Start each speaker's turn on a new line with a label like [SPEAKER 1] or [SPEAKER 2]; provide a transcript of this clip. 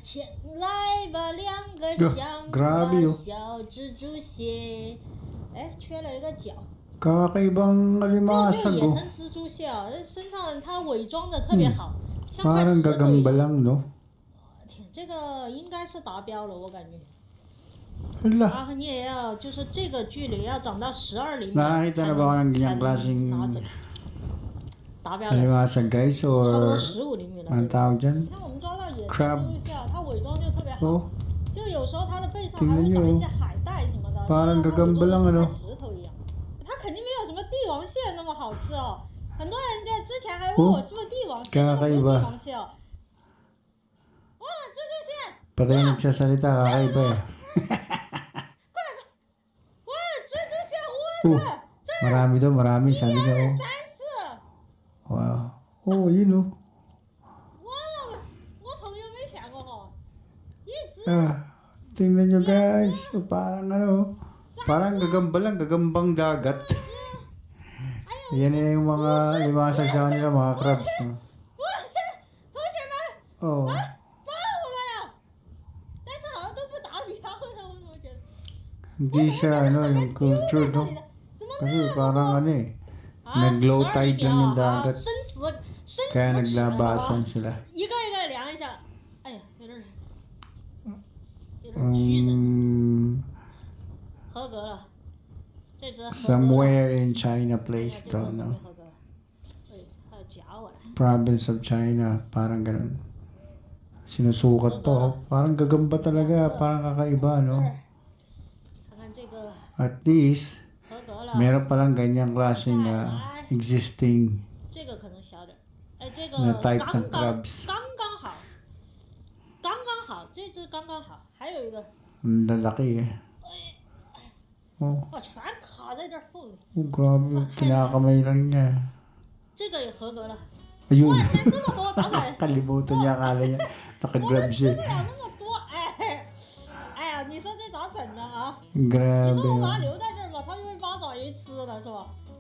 [SPEAKER 1] 天，来吧，两个像个小蜘蛛蟹。哎，缺了一个脚。
[SPEAKER 2] Kakaibang
[SPEAKER 1] 这个没有
[SPEAKER 2] alimasag
[SPEAKER 1] 野
[SPEAKER 2] oh.
[SPEAKER 1] 生蜘蛛蟹啊，身上它伪装的特别好，像块
[SPEAKER 2] Parang
[SPEAKER 1] 石头一
[SPEAKER 2] gagamba
[SPEAKER 1] 样。
[SPEAKER 2] lang, no?
[SPEAKER 1] 天，这个应该是达标了，我感觉。
[SPEAKER 2] Hala.
[SPEAKER 1] 啊，你也要，就是这个距离要长到12厘米
[SPEAKER 2] Nakakita
[SPEAKER 1] 才
[SPEAKER 2] na ba ako ng
[SPEAKER 1] 能
[SPEAKER 2] ganyang klaseng
[SPEAKER 1] 拿走。达标了，
[SPEAKER 2] alimasag guys
[SPEAKER 1] 差不多
[SPEAKER 2] or
[SPEAKER 1] 15厘米了。
[SPEAKER 2] ang
[SPEAKER 1] 这个
[SPEAKER 2] tawag dyan?
[SPEAKER 1] 你看我们抓到野生
[SPEAKER 2] Crab
[SPEAKER 1] 蜘蛛蟹啊，它伪装就特别好，
[SPEAKER 2] Oh,
[SPEAKER 1] 就有时候它的背上还
[SPEAKER 2] tingnan
[SPEAKER 1] 会
[SPEAKER 2] nyo
[SPEAKER 1] 长一
[SPEAKER 2] oh.
[SPEAKER 1] 些海带什么的，
[SPEAKER 2] Parang
[SPEAKER 1] 它伪
[SPEAKER 2] gagamba
[SPEAKER 1] 装
[SPEAKER 2] lang
[SPEAKER 1] 的像
[SPEAKER 2] ano.
[SPEAKER 1] 块石头一样。它肯定没有什么帝王蟹那么好吃哦。很多人就之前还问我是不是帝王蟹，这个不是帝王蟹哦。哇，蜘蛛蟹！
[SPEAKER 2] Pati yung nagsasalita, kakaiba eh.
[SPEAKER 1] 哇，蜘蛛蟹窝子，这儿
[SPEAKER 2] Marami daw, marami.
[SPEAKER 1] 1、Sabi
[SPEAKER 2] niya
[SPEAKER 1] 2、oh. 3、4。
[SPEAKER 2] Wow. Oh, yun oh.
[SPEAKER 1] 哇，我朋友没骗过哈，一只
[SPEAKER 2] Tingnan nyo guys. Oh, parang ano, parang gagambang dagat.
[SPEAKER 1] 还有
[SPEAKER 2] Yan na yung mga limasag sa kanila, mga crabs. No?
[SPEAKER 1] 哇，同学们
[SPEAKER 2] Oh.
[SPEAKER 1] 包了呀！但是好像都不达标的，我怎么觉得？
[SPEAKER 2] Hindi siya ano, yung culture,
[SPEAKER 1] 这
[SPEAKER 2] no?
[SPEAKER 1] 里的怎么
[SPEAKER 2] Kasi
[SPEAKER 1] 那么
[SPEAKER 2] parang
[SPEAKER 1] 多？
[SPEAKER 2] ano eh,
[SPEAKER 1] 啊，
[SPEAKER 2] nag-low
[SPEAKER 1] 12
[SPEAKER 2] tide
[SPEAKER 1] 厘米
[SPEAKER 2] lang yung
[SPEAKER 1] 啊，
[SPEAKER 2] dagat.
[SPEAKER 1] 生死
[SPEAKER 2] Kaya
[SPEAKER 1] 尺了
[SPEAKER 2] naglabasan
[SPEAKER 1] 啊！
[SPEAKER 2] sila.
[SPEAKER 1] 一个一个量一下，哎呀，有点虚的， 合格了。这只合格了。
[SPEAKER 2] Somewhere in China
[SPEAKER 1] 哎呀
[SPEAKER 2] place
[SPEAKER 1] 这只
[SPEAKER 2] to,
[SPEAKER 1] 没
[SPEAKER 2] no?
[SPEAKER 1] 合格。哎，还有夹我来。
[SPEAKER 2] Province of China, parang ganun. Sinusukat to, oh. Parang gagamba talaga, parang kakaiba,
[SPEAKER 1] 这
[SPEAKER 2] no?
[SPEAKER 1] 儿，看看这个
[SPEAKER 2] At least,
[SPEAKER 1] 合格了。
[SPEAKER 2] meron palang ganyang klaseng existing
[SPEAKER 1] 这个可能小点儿，哎，这个
[SPEAKER 2] na
[SPEAKER 1] 刚
[SPEAKER 2] type
[SPEAKER 1] 刚
[SPEAKER 2] ng crabs.
[SPEAKER 1] 刚刚好，刚刚好，这只刚刚好，还有一个，
[SPEAKER 2] Ang lalaki eh. Oh,
[SPEAKER 1] 哇，全卡在这儿后面，
[SPEAKER 2] oh grabe, kinakamay lang niya.
[SPEAKER 1] 这个也合格了。
[SPEAKER 2] Ayun,
[SPEAKER 1] 哇，天，这么多，早晚
[SPEAKER 2] kalimutan niya, akala niya,
[SPEAKER 1] 我都
[SPEAKER 2] naka-grab
[SPEAKER 1] 吃
[SPEAKER 2] siya.
[SPEAKER 1] 不了那么多，哎，哎呀，你说这咋整呢啊？
[SPEAKER 2] Grabe.
[SPEAKER 1] 你说我把它
[SPEAKER 2] Oh.
[SPEAKER 1] 留在这儿吧，它就被八爪鱼吃了，是吧？